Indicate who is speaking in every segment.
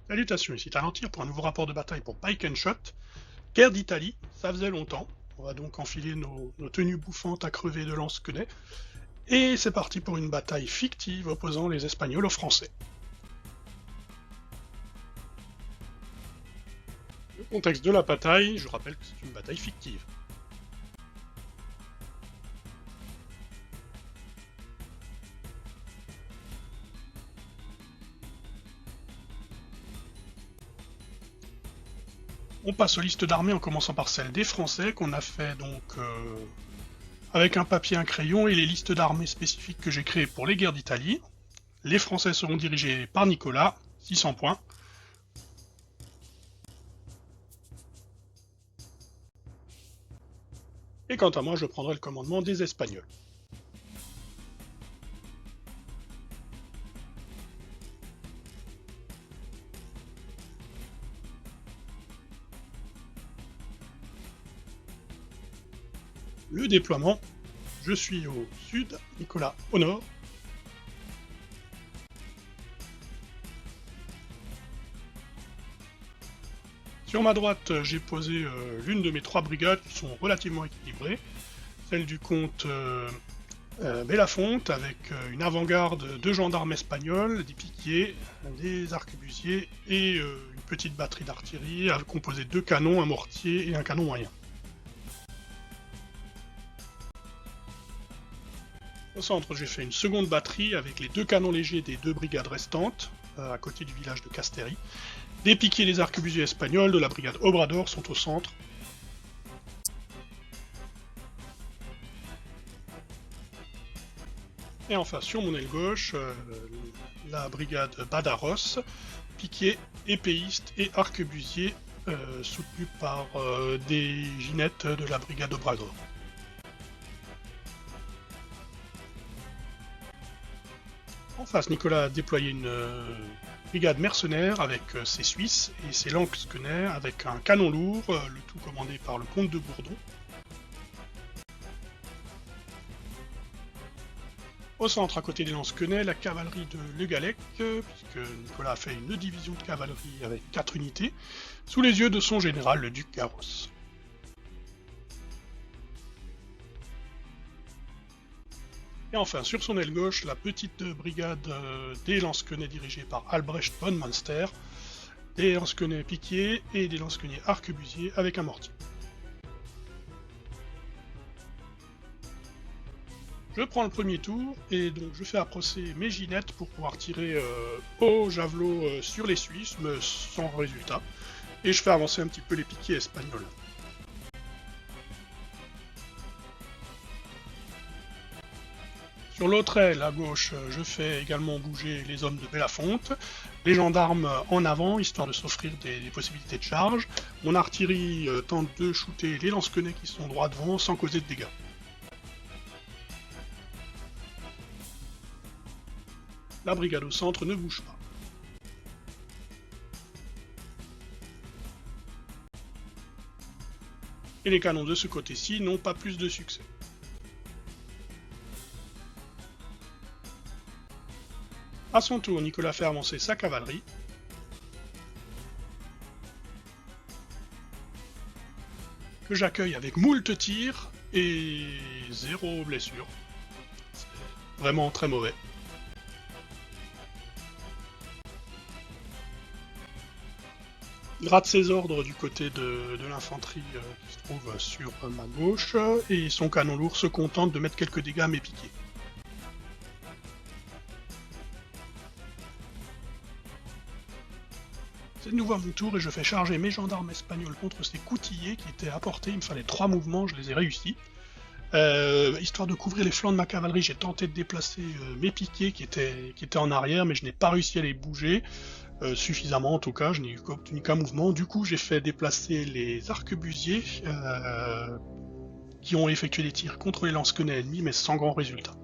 Speaker 1: Salutations, ici Talentir pour un nouveau rapport de bataille pour Pike and Shot. Guerre d'Italie, ça faisait longtemps. On va donc enfiler nos tenues bouffantes à crever de lance-quenet. Et c'est parti pour une bataille fictive opposant les Espagnols aux Français. Le contexte de la bataille, je rappelle que c'est une bataille fictive. On passe aux listes d'armées en commençant par celle des Français qu'on a fait donc avec un papier, un crayon et les listes d'armées spécifiques que j'ai créées pour les guerres d'Italie. Les Français seront dirigés par Nicolas, 600 points. Et quant à moi, je prendrai le commandement des Espagnols. Le déploiement, je suis au sud, Nicolas au nord. Sur ma droite, j'ai posé l'une de mes 3 brigades qui sont relativement équilibrées. Celle du comte Belafonte avec une avant-garde de gendarmes espagnols, des piquiers, des arquebusiers et une petite batterie d'artillerie composée de 2 canons, un mortier et un canon moyen. Au centre, j'ai fait une seconde batterie avec les 2 canons légers des 2 brigades restantes, à côté du village de Casteri. Des piquiers et des arquebusiers espagnols de la brigade Obrador sont au centre. Et enfin, sur mon aile gauche, la brigade Badaros, piquiers, épéistes et arquebusiers, soutenus par des ginettes de la brigade Obrador. En face, Nicolas a déployé une brigade mercenaire avec ses Suisses et ses Lansquenets avec un canon lourd, le tout commandé par le comte de Bourdon. Au centre, à côté des Lansquenets, la cavalerie de Le Gallec, puisque Nicolas a fait une division de cavalerie avec 4 unités, sous les yeux de son général, le duc Garros. Et enfin, sur son aile gauche, la petite brigade des Lansquenets dirigée par Albrecht von Münster, des Lansquenets piquiers et des Lansquenets arquebusiers avec un mortier. Je prends le premier tour et donc je fais approcher mes ginettes pour pouvoir tirer au javelot sur les Suisses, mais sans résultat. Et je fais avancer un petit peu les piquiers espagnols. Sur l'autre aile, à gauche, je fais également bouger les hommes de Belafonte, les gendarmes en avant, histoire de s'offrir des possibilités de charge. Mon artillerie tente de shooter les lansquenets qui sont droit devant sans causer de dégâts. La brigade au centre ne bouge pas. Et les canons de ce côté-ci n'ont pas plus de succès. A son tour, Nicolas fait avancer sa cavalerie. Que j'accueille avec moult tirs et 0 blessure. C'est vraiment très mauvais. Il rate ses ordres du côté de l'infanterie qui se trouve sur ma gauche, et son canon lourd se contente de mettre quelques dégâts à mes piquets. C'est de nouveau à mon tour et je fais charger mes gendarmes espagnols contre ces coutillés qui étaient à portée. Il me fallait 3 mouvements, je les ai réussis. Histoire de couvrir les flancs de ma cavalerie, j'ai tenté de déplacer mes piquets qui étaient en arrière, mais je n'ai pas réussi à les bouger. Suffisamment en tout cas, je n'ai obtenu qu'un mouvement. Du coup, j'ai fait déplacer les arquebusiers qui ont effectué des tirs contre les lansquenets ennemis, mais sans grand résultat.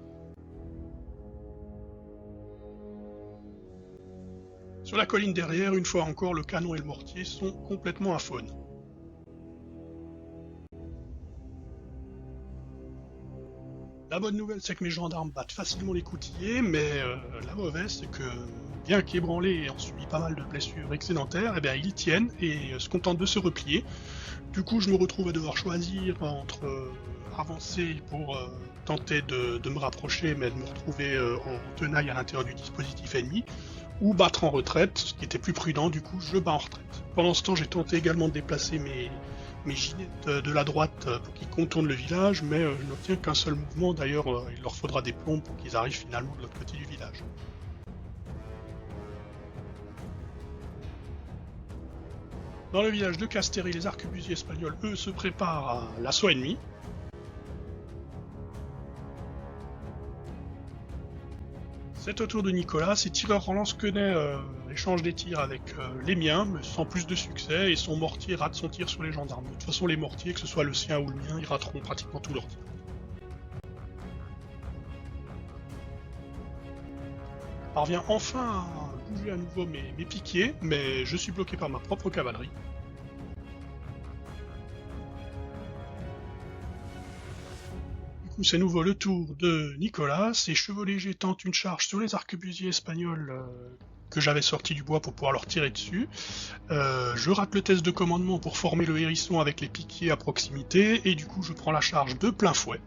Speaker 1: Sur la colline derrière, une fois encore, le canon et le mortier sont complètement à faune. La bonne nouvelle, c'est que mes gendarmes battent facilement les coutillés, mais la mauvaise, c'est que, bien qu'ébranlés et ayant subi pas mal de blessures excédentaires, eh bien, ils tiennent et se contentent de se replier. Du coup, je me retrouve à devoir choisir entre avancer pour tenter de me rapprocher, mais de me retrouver en tenaille à l'intérieur du dispositif ennemi, ou battre en retraite, ce qui était plus prudent, du coup je bats en retraite. Pendant ce temps, j'ai tenté également de déplacer mes ginettes de la droite pour qu'ils contournent le village, mais je n'obtiens qu'un seul mouvement, d'ailleurs il leur faudra des plombs pour qu'ils arrivent finalement de l'autre côté du village. Dans le village de Castéry, les arquebusiers espagnols, eux, se préparent à l'assaut ennemi. C'est au tour de Nicolas, ses tireurs en lance-quenet échangent des tirs avec les miens, mais sans plus de succès, et son mortier rate son tir sur les gendarmes. De toute façon, les mortiers, que ce soit le sien ou le mien, ils rateront pratiquement tous leurs tirs. Je parviens enfin à bouger à nouveau mes piquiers, mais je suis bloqué par ma propre cavalerie. C'est nouveau le tour de Nicolas, ses chevaux légers tentent une charge sur les arquebusiers espagnols que j'avais sortis du bois pour pouvoir leur tirer dessus. Je rate le test de commandement pour former le hérisson avec les piquiers à proximité, et du coup je prends la charge de plein fouet.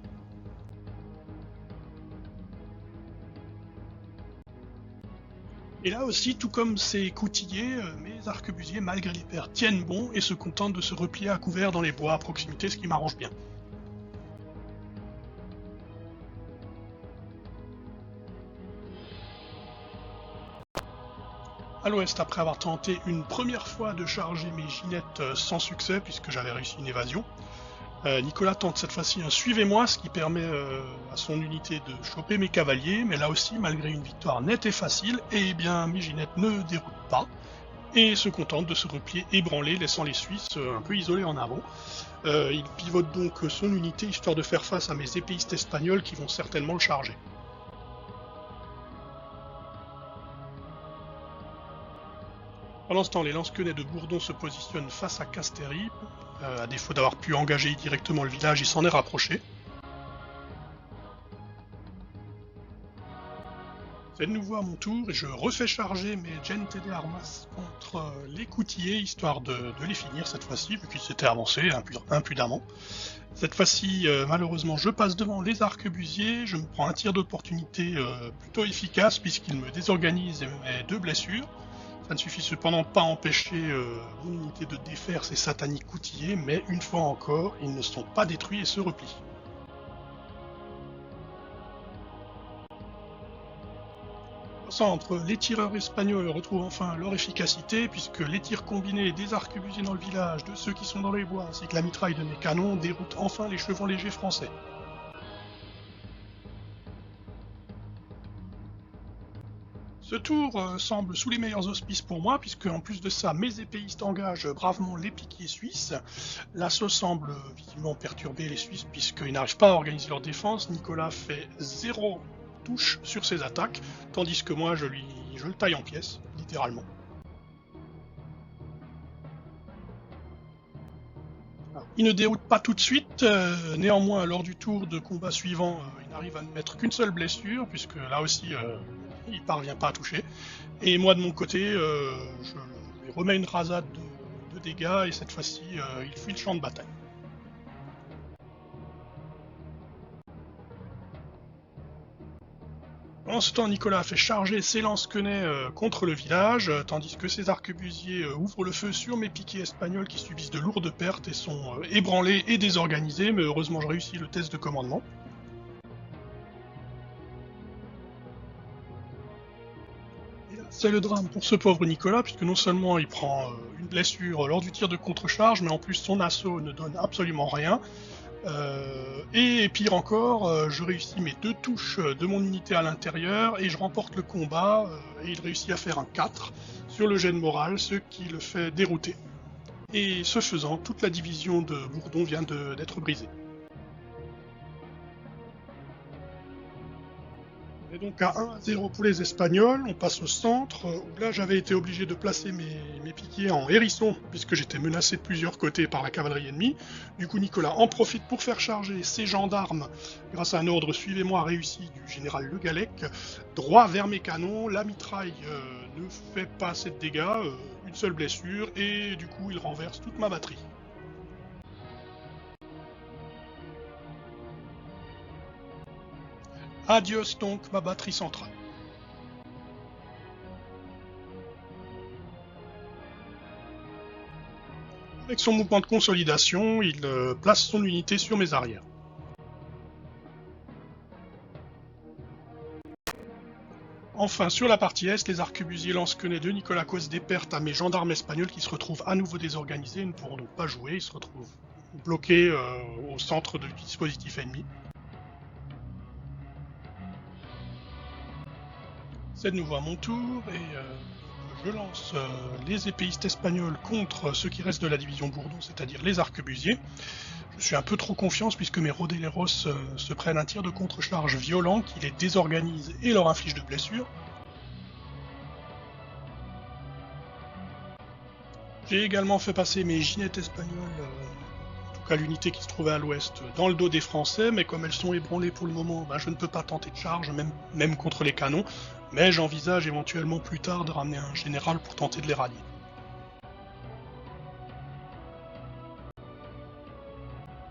Speaker 1: Et là aussi, tout comme ces coutillers, mes arquebusiers, malgré les pertes, tiennent bon et se contentent de se replier à couvert dans les bois à proximité, ce qui m'arrange bien. À l'ouest, après avoir tenté une première fois de charger mes ginettes sans succès, puisque j'avais réussi une évasion, Nicolas tente cette fois-ci un suivez-moi, ce qui permet à son unité de choper mes cavaliers, mais là aussi, malgré une victoire nette et facile, eh bien mes ginettes ne déroutent pas, et se contentent de se replier ébranlés, laissant les Suisses un peu isolés en avant. Il pivote donc son unité, histoire de faire face à mes épéistes espagnols qui vont certainement le charger. Pendant ce temps, les lance-quenets de Bourdon se positionnent face à Castéry. À défaut d'avoir pu engager directement le village, il s'en est rapproché. C'est de nouveau à mon tour et je refais charger mes gente de armas contre les coutillers, histoire de les finir cette fois-ci, vu qu'ils s'étaient avancés impudemment. Cette fois-ci, malheureusement, je passe devant les arquebusiers, je me prends un tir d'opportunité plutôt efficace puisqu'il me désorganise et me met 2 blessures. Ça ne suffit cependant pas à empêcher mon unité de défaire ces sataniques coutillers, mais une fois encore, ils ne sont pas détruits et se replient. Au centre, les tireurs espagnols retrouvent enfin leur efficacité, puisque les tirs combinés des arquebusiers dans le village, de ceux qui sont dans les bois, ainsi que la mitraille de mes canons, déroutent enfin les chevaux légers français. Ce tour semble sous les meilleurs auspices pour moi, puisque en plus de ça, mes épéistes engagent bravement les piquiers suisses. L'assaut semble visiblement perturber les Suisses, puisqu'ils n'arrivent pas à organiser leur défense. Nicolas fait 0 touche sur ses attaques, tandis que moi je le taille en pièces, littéralement. Il ne déroute pas tout de suite, néanmoins lors du tour de combat suivant, il n'arrive à ne mettre qu'une seule blessure, puisque là aussi il parvient pas à toucher. Et moi de mon côté, je lui remets une rasade de dégâts, et cette fois-ci il fuit le champ de bataille. Pendant ce temps, Nicolas a fait charger ses lance-quenets contre le village, tandis que ses arquebusiers ouvrent le feu sur mes piquiers espagnols qui subissent de lourdes pertes et sont ébranlés et désorganisés, mais heureusement je réussis le test de commandement. Et là, c'est le drame pour ce pauvre Nicolas, puisque non seulement il prend une blessure lors du tir de contre-charge, mais en plus son assaut ne donne absolument rien. Et pire encore, je réussis mes 2 touches de mon unité à l'intérieur et je remporte le combat et il réussit à faire un 4 sur le jet de morale, ce qui le fait dérouter. Et ce faisant, toute la division de Bourdon vient d'être brisée. Et donc à 1-0 pour les Espagnols, on passe au centre, où là j'avais été obligé de placer mes piquiers en hérisson, puisque j'étais menacé de plusieurs côtés par la cavalerie ennemie. Du coup Nicolas en profite pour faire charger ses gendarmes, grâce à un ordre suivez-moi réussi du général Le Gallec, droit vers mes canons. La mitraille ne fait pas assez de dégâts, une seule blessure, et du coup il renverse toute ma batterie. Adios donc ma batterie centrale. Avec son mouvement de consolidation, il place son unité sur mes arrières. Enfin, sur la partie est, les arquebusiers lance-quenets de Nicolas causent des pertes à mes gendarmes espagnols qui se retrouvent à nouveau désorganisés et ne pourront donc pas jouer, ils se retrouvent bloqués au centre du dispositif ennemi. C'est de nouveau à mon tour et je lance les épéistes espagnols contre ceux qui restent de la division Bourdon, c'est-à-dire les arquebusiers. Je suis un peu trop confiance puisque mes Rodeleros se prennent un tir de contre-charge violent qui les désorganise et leur inflige de blessures. J'ai également fait passer mes ginettes espagnoles, en tout cas l'unité qui se trouvait à l'ouest, dans le dos des Français, mais comme elles sont ébranlées pour le moment, je ne peux pas tenter de charge, même contre les canons, mais j'envisage éventuellement plus tard de ramener un général pour tenter de les rallier.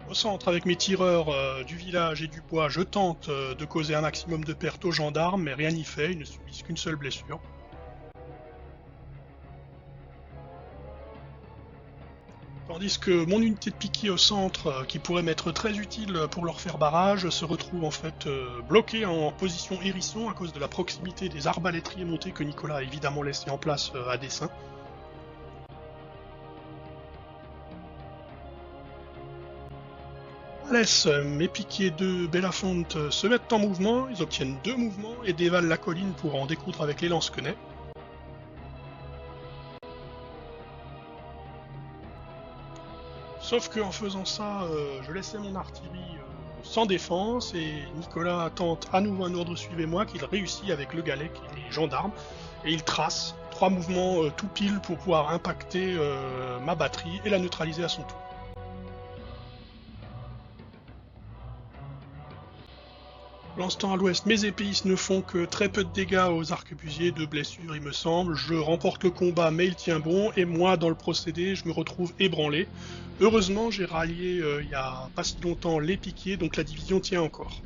Speaker 1: Au centre, avec mes tireurs du village et du bois, je tente de causer un maximum de pertes aux gendarmes, mais rien n'y fait, ils ne subissent qu'une seule blessure. Tandis que mon unité de piquier au centre, qui pourrait m'être très utile pour leur faire barrage, se retrouve en fait bloquée en position hérisson à cause de la proximité des arbalétriers montés que Nicolas a évidemment laissé en place à dessein. Laisse mes piquiers de Belafonte se mettent en mouvement, ils obtiennent 2 mouvements et dévalent la colline pour en découdre avec les lance-quenets. Sauf qu'en faisant ça, je laissais mon artillerie sans défense et Nicolas tente à nouveau un ordre suivez-moi qu'il réussit avec le Gallec et les gendarmes et il trace 3 mouvements tout pile pour pouvoir impacter ma batterie et la neutraliser à son tour. Pour l'instant à l'ouest, mes épéistes ne font que très peu de dégâts aux arquebusiers, 2 blessures il me semble, je remporte le combat mais il tient bon, et moi dans le procédé je me retrouve ébranlé. Heureusement j'ai rallié il y a pas si longtemps les piquiers, donc la division tient encore.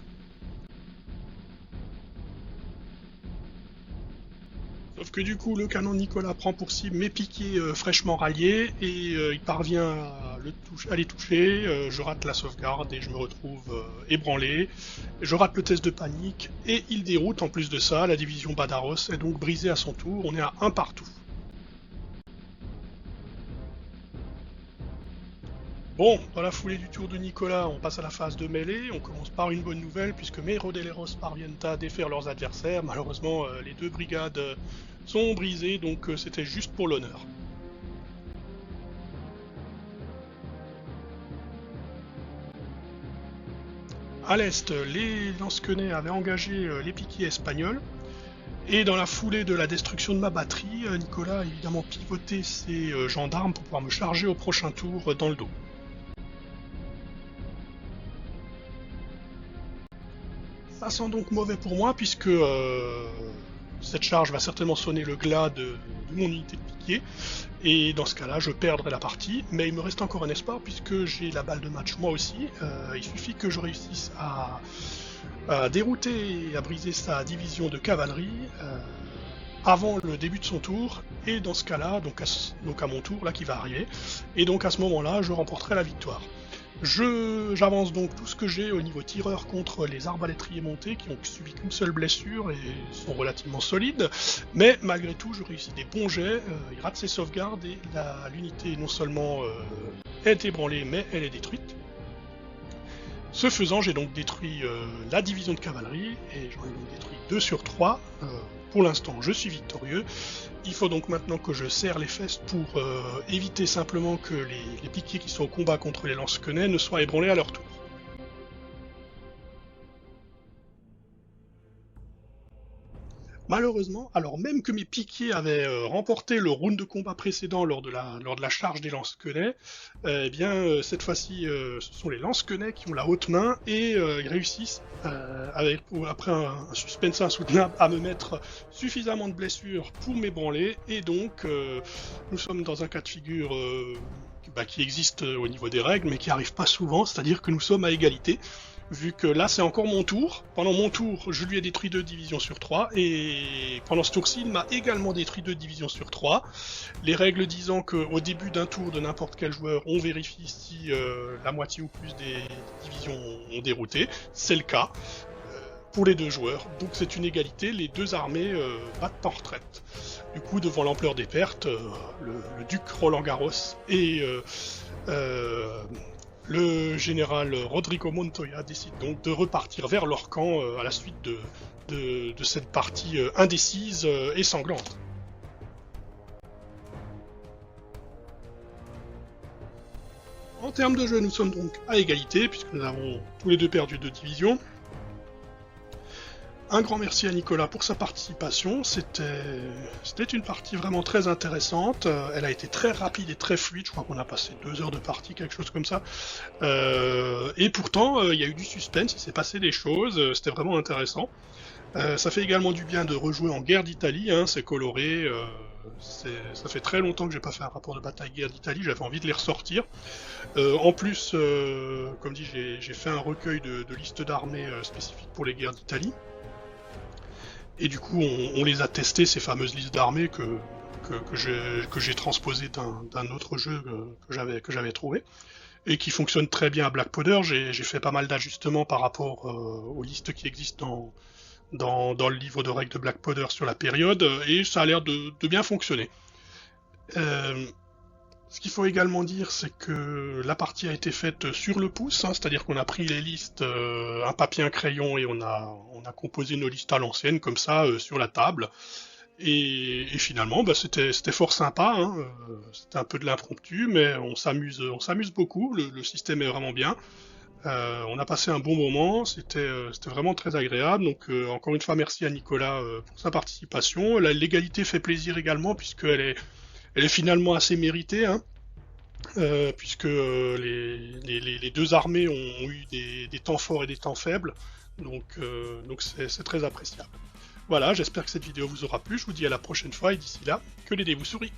Speaker 1: Sauf que du coup le canon de Nicolas prend pour cible mes piquiers fraîchement ralliés, et il parvient à les toucher, je rate la sauvegarde et je me retrouve ébranlé. Je rate le test de panique et il déroute en plus de ça, la division Badaros est donc brisée à son tour, on est à 1 partout. Bon, dans la foulée du tour de Nicolas, on passe à la phase de mêlée, on commence par une bonne nouvelle puisque mes Rodeleros parviennent à défaire leurs adversaires, malheureusement les 2 brigades sont brisées donc c'était juste pour l'honneur. À l'est, les lance-quenets avaient engagé les piquiers espagnols, et dans la foulée de la destruction de ma batterie, Nicolas a évidemment pivoté ses gendarmes pour pouvoir me charger au prochain tour dans le dos. Ça sent donc mauvais pour moi puisque cette charge va certainement sonner le glas de mon unité de piquier, et dans ce cas-là je perdrai la partie, mais il me reste encore un espoir puisque j'ai la balle de match moi aussi, il suffit que je réussisse à dérouter et à briser sa division de cavalerie avant le début de son tour, et dans ce cas-là, donc à mon tour là qui va arriver, et donc à ce moment-là je remporterai la victoire. J'avance donc tout ce que j'ai au niveau tireur contre les arbalétriers montés qui ont subi qu'une seule blessure et sont relativement solides, mais malgré tout je réussis des bons jets, il rate ses sauvegardes et l'unité non seulement est ébranlée mais elle est détruite. Ce faisant, j'ai donc détruit la division de cavalerie et j'en ai donc détruit 2 sur 3. Pour l'instant, je suis victorieux. Il faut donc maintenant que je serre les fesses pour éviter simplement que les piquiers qui sont au combat contre les lance-quenets ne soient ébranlés à leur tour. Malheureusement, alors même que mes piquiers avaient remporté le round de combat précédent lors de la charge des lance-quenets, eh bien cette fois-ci ce sont les lance-quenets qui ont la haute main et ils réussissent, après un suspense insoutenable, à me mettre suffisamment de blessures pour m'ébranler, et donc nous sommes dans un cas de figure qui existe au niveau des règles mais qui arrive pas souvent, c'est-à-dire que nous sommes à égalité. Vu que là c'est encore mon tour, pendant mon tour je lui ai détruit 2 divisions sur 3, et pendant ce tour-ci il m'a également détruit 2 divisions sur 3. Les règles disant qu'au début d'un tour de n'importe quel joueur, on vérifie si la moitié ou plus des divisions ont dérouté, c'est le cas pour les 2 joueurs, donc c'est une égalité, les 2 armées battent en retraite. Du coup, devant l'ampleur des pertes, le duc Roland Garros et le général Rodrigo Montoya décide donc de repartir vers leur camp à la suite de cette partie indécise et sanglante. En termes de jeu, nous sommes donc à égalité, puisque nous avons tous les 2 perdu 2 divisions. Un grand merci à Nicolas pour sa participation, c'était une partie vraiment très intéressante, elle a été très rapide et très fluide, je crois qu'on a passé 2 heures de partie, quelque chose comme ça, et pourtant il y a eu du suspense, il s'est passé des choses, c'était vraiment intéressant. Ça fait également du bien de rejouer en guerre d'Italie, hein, c'est coloré, ça fait très longtemps que j'ai pas fait un rapport de bataille guerre d'Italie, j'avais envie de les ressortir. En plus, comme dit, j'ai fait un recueil de listes d'armées spécifiques pour les guerres d'Italie. Et du coup, on les a testés, ces fameuses listes d'armées que j'ai transposées d'un autre jeu que j'avais trouvé, et qui fonctionne très bien à Black Powder. J'ai fait pas mal d'ajustements par rapport aux listes qui existent dans le livre de règles de Black Powder sur la période, et ça a l'air de bien fonctionner. Ce qu'il faut également dire, c'est que la partie a été faite sur le pouce, hein, c'est-à-dire qu'on a pris les listes, un papier, un crayon, et on a composé nos listes à l'ancienne, comme ça, sur la table. Et finalement, c'était fort sympa, hein, c'était un peu de l'impromptu, mais on s'amuse beaucoup, le système est vraiment bien. On a passé un bon moment, c'était vraiment très agréable, donc encore une fois merci à Nicolas pour sa participation. L'égalité fait plaisir également, puisqu'elle est finalement assez méritée, hein, puisque les 2 armées ont eu des temps forts et des temps faibles, donc c'est très appréciable. Voilà, j'espère que cette vidéo vous aura plu, je vous dis à la prochaine fois, et d'ici là, que les dés vous sourient.